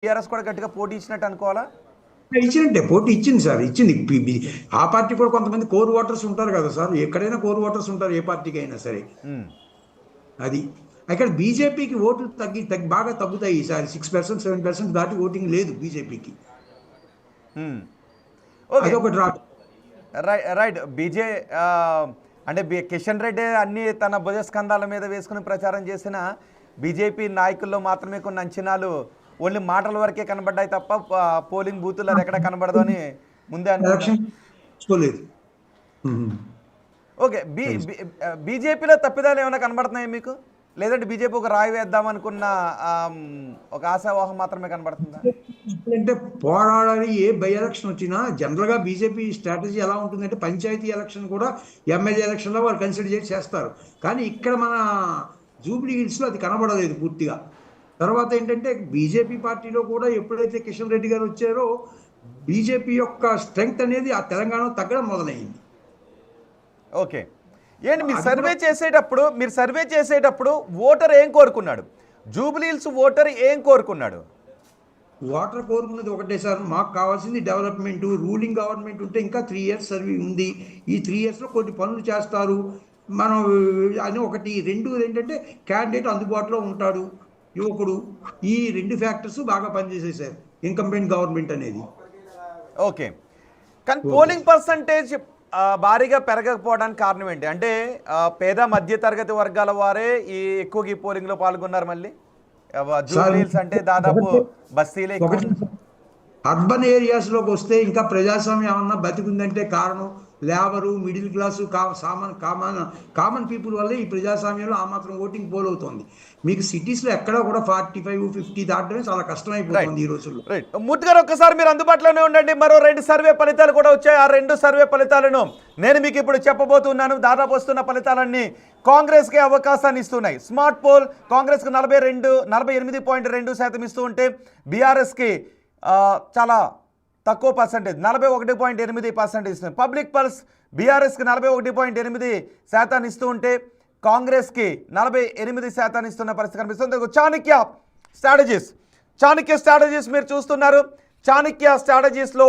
TRS కూడా గట్టిగా పోటీ ఇచ్చినట్టు అనుకోవాలా? ఇచ్చినట్టే పోటీ ఇచ్చింది సార్, ఇచ్చింది. ఆ పార్టీ కూడా కొంతమంది కోర్ ఓటర్స్ ఉంటారు కదా సార్, ఎక్కడైనా కోర్ ఓటర్స్ ఉంటారు ఏ పార్టీకి అయినా సరే. అది అక్కడ బీజేపీకి ఓట్లు బాగా తగ్గుతాయి ఈసారి. 6% 7% దాటి ఓటింగ్ లేదు బీజేపీకి. అదొకటి రైట్. అంటే కిషన్ రెడ్డి అన్ని తన భుజస్కంధాల మీద వేసుకుని ప్రచారం చేసిన బీజేపీ నాయకుల్లో మాత్రమే కొన్ని అంచనాలు ఓన్లీ మాటల వరకే కనబడ్డాయి తప్ప పోలింగ్ బూతులు అది ఎక్కడ కనబడదు అని ముందే అనుకోలేదు. ఓకే, బీజేపీలో తప్పిదాలు ఏమైనా కనబడుతున్నాయి మీకు? లేదంటే బీజేపీ ఒక రాయి వేద్దాం అనుకున్న ఒక ఆశావాహం మాత్రమే కనబడుతుందా? అంటే పోరాడాలి. ఏ బై ఎలక్షన్ వచ్చినా జనరల్గా బీజేపీ స్ట్రాటజీ ఎలా ఉంటుందంటే పంచాయతీ ఎలక్షన్ కూడా ఎమ్మెల్యే ఎలక్షన్లో వాళ్ళు కన్సిడర్ చేస్తారు. కానీ ఇక్కడ మన జూబ్లీ హిల్స్లో అది కనబడలేదు పూర్తిగా. తర్వాత ఏంటంటే బీజేపీ పార్టీలో కూడా ఎప్పుడైతే కిషన్ రెడ్డి గారు వచ్చారో బీజేపీ యొక్క స్ట్రెంగ్త్ అనేది ఆ తెలంగాణలో తగ్గడం మొదలైంది. ఓకే, ఏంటి మీరు సర్వే చేసేటప్పుడు ఓటర్ ఏం కోరుకున్నాడు? జూబ్లీ హిల్స్ ఓటర్ ఏం కోరుకున్నాడు? ఓటర్ కోరుకున్నది ఒకటే సార్, మాకు కావాల్సింది డెవలప్మెంట్. రూలింగ్ గవర్నమెంట్ ఉంటే ఇంకా 3 years సర్వీ ఉంది, ఈ 3 yearsలో కొన్ని పనులు చేస్తారు మనం అని ఒకటి. రెండు ఏంటంటే క్యాండిడేట్ అందుబాటులో ఉంటాడు, యువకుడు. ఈ 2 ఫ్యాక్టర్స్ బాగా పనిచేసేసారు ఇన్కంబెంట్ గవర్నమెంట్ అనేది. ఓకే, కానీ పోలింగ్ పర్సంటేజ్ భారీగా పెరగకపోవడానికి కారణం ఏంటి? అంటే పేద మధ్య తరగతి వర్గాల వారే ఎక్కువగా ఈ పోలింగ్లో పాల్గొన్నారు. మళ్ళీ జూబ్లీ హిల్స్ అంటే దాదాపు బస్తీలే. అర్బన్ ఏరియాస్లోకి వస్తే ఇంకా ప్రజాస్వామ్యం ఏమన్నా బతికుందంటే కారణం labour, middle class, common people వల్లే ఈ ప్రజాస్వామ్యంలో ఆ మాత్రం ఓటింగ్ పోల్ అవుతుంది. మీకు సిటీస్లో ఎక్కడ కూడా 45, 50 దాటమే చాలా కష్టమైపోతుంది ఈ రోజుల్లో. మూర్తి గారు, ఒక్కసారి మీరు అందుబాటులోనే ఉండండి. మరో 2 సర్వే ఫలితాలు కూడా వచ్చాయి. ఆ 2 సర్వే ఫలితాలను నేను మీకు ఇప్పుడు చెప్పబోతున్నాను. దాదాపు వస్తున్న ఫలితాలన్నీ కాంగ్రెస్కి అవకాశాన్ని ఇస్తున్నాయి. స్మార్ట్ పోల్ కాంగ్రెస్కి 48.2% ఇస్తూ ఉంటే బీఆర్ఎస్కి చాలా తక్కువ పర్సెంటేజ్ 41.8% ఇస్తుంది. పబ్లిక్ పల్స్ బీఆర్ఎస్కి 41.8% ఇస్తూ ఉంటే కాంగ్రెస్కి 48% ఇస్తున్న పరిస్థితి కనిపిస్తుంది. చాణక్య స్ట్రాటజీస్ మీరు చూస్తున్నారు. చాణక్య స్ట్రాటజీస్లో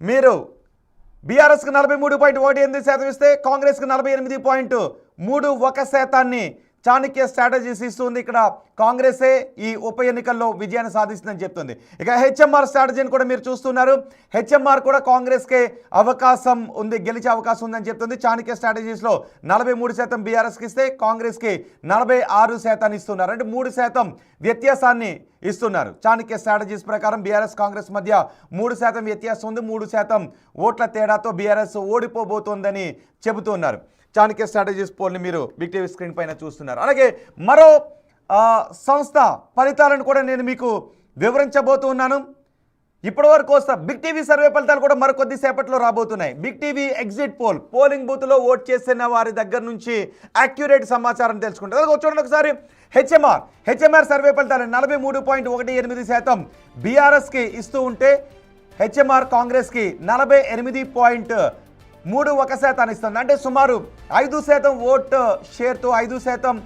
మీరు బీఆర్ఎస్కి 43.18% ఇస్తే కాంగ్రెస్కి 48.31% చాణక్య స్ట్రాటజీస్ ఇస్తుంది. ఇక్కడ కాంగ్రెసే ఈ ఉప ఎన్నికల్లో విజయాన్ని సాధిస్తుందని చెప్తుంది. ఇక హెచ్ఎంఆర్ స్ట్రాటజీని కూడా మీరు చూస్తున్నారు. హెచ్ఎంఆర్ కూడా కాంగ్రెస్కే అవకాశం ఉంది, గెలిచే అవకాశం ఉందని చెప్తుంది. చాణక్య స్ట్రాటజీస్లో 43% బీఆర్ఎస్కి ఇస్తే కాంగ్రెస్కి 46% ఇస్తున్నారు. అంటే 3% వ్యత్యాసాన్ని ఇస్తున్నారు. చాణక్య స్ట్రాటజీస్ ప్రకారం బీఆర్ఎస్ కాంగ్రెస్ మధ్య 3% వ్యత్యాసం ఉంది. 3% ఓట్ల తేడాతో బీఆర్ఎస్ ఓడిపోబోతోందని చెబుతున్నారు. చాణక్య స్ట్రాటజీస్ పోల్ని మీరు బిగ్ టీవీ స్క్రీన్ పైన చూస్తున్నారు. అలాగే మరో సంస్థ ఫలితాలను కూడా నేను మీకు వివరించబోతున్నాను. ఇప్పటివరకు వస్తా బిగ్ టీవీ సర్వే ఫలితాలు కూడా మరికొద్ది సేపట్లో రాబోతున్నాయి. Big TV exit poll, polling బూత్లో ఓట్ చేసిన వారి దగ్గర నుంచి యాక్యురేట్ సమాచారం తెలుసుకుంటారు. అలాగే చూడండి ఒకసారి హెచ్ఎంఆర్ సర్వే ఫలితాలు 43.18% బీఆర్ఎస్కి ఇస్తూ ఉంటే హెచ్ఎంఆర్ కాంగ్రెస్కి 48.31% ఇస్తుంది. అంటే సుమారు 5% ఓట్ షేర్తో 5%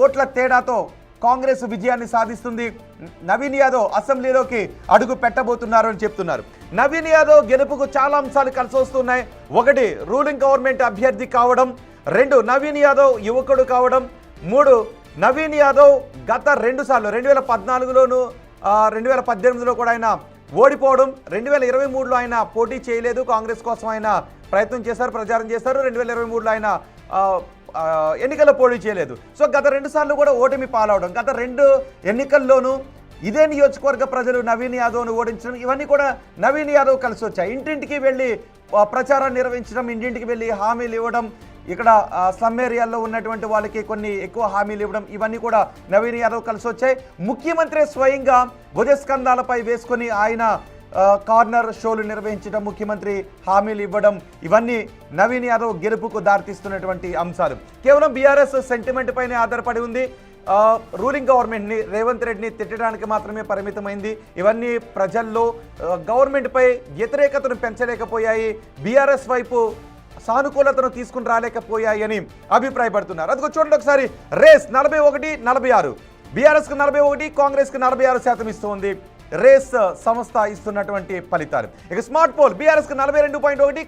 ఓట్ల తేడాతో కాంగ్రెస్ విజయాన్ని సాధిస్తుంది. నవీన్ యాదవ్ అసెంబ్లీలోకి అడుగు పెట్టబోతున్నారు అని చెప్తున్నారు. నవీన్ యాదవ్ గెలుపుకు చాలా అంశాలు కలిసి వస్తున్నాయి. 1, రూలింగ్ గవర్నమెంట్ అభ్యర్థి కావడం. 2, నవీన్ యాదవ్ యువకుడు కావడం. 3, నవీన్ యాదవ్ గత 2 సార్లు 2014లోను 2018లో కూడా ఆయన ఓడిపోవడం. 2023లో ఆయన పోటీ చేయలేదు, కాంగ్రెస్ కోసం ఆయన ప్రయత్నం చేశారు, ప్రచారం చేశారు. 2023లో ఆయన ఎన్నికల్లో పోటీ చేయలేదు. సో గత 2 సార్లు కూడా ఓటమి పాలవడం. గత 2 ఎన్నికల్లోనూ ఇదే నియోజకవర్గ ప్రజలు నవీన్ యాదవ్ను ఓడించడం, ఇవన్నీ కూడా నవీన్ యాదవ్ కలిసి వచ్చాయి. ఇంటింటికి వెళ్ళి ప్రచారం నిర్వహించడం, ఇంటింటికి వెళ్ళి హామీలు ఇవ్వడం, ఇక్కడ స్లమ్ ఏరియాల్లో ఉన్నటువంటి వాళ్ళకి కొన్ని ఎక్కువ హామీలు ఇవ్వడం, ఇవన్నీ కూడా నవీన్ యాదవ్ కలిసి వచ్చాయి. ముఖ్యమంత్రి స్వయంగా భుజస్కంధాలపై వేసుకొని ఆయన కార్నర్ షోలు నిర్వహించడం, ముఖ్యమంత్రి హామీలు ఇవ్వడం, ఇవన్నీ నవీన్ యాదవ్ గెలుపుకు దారితీస్తున్నటువంటి అంశాలు. కేవలం బీఆర్ఎస్ సెంటిమెంట్ పైనే ఆధారపడి ఉంది. రూలింగ్ గవర్నమెంట్ని, రేవంత్ రెడ్డిని తిట్టడానికి మాత్రమే పరిమితమైంది. ఇవన్నీ ప్రజల్లో గవర్నమెంట్పై వ్యతిరేకతను పెంచలేకపోయాయి, బీఆర్ఎస్ వైపు సానుకూలతను తీసుకుని రాలేకపోయాయని అభిప్రాయపడుతున్నారు. అదిగో చూడండి ఒకసారి రేస్ 41-46 బీఆర్ఎస్కు 41, కాంగ్రెస్కు 46% ఇస్తుంది రేస్ సంస్థ ఇస్తున్నటువంటి ఫలితాలు. ఇక స్మార్ట్ పోల్ బీఆర్ఎస్కు 42.1,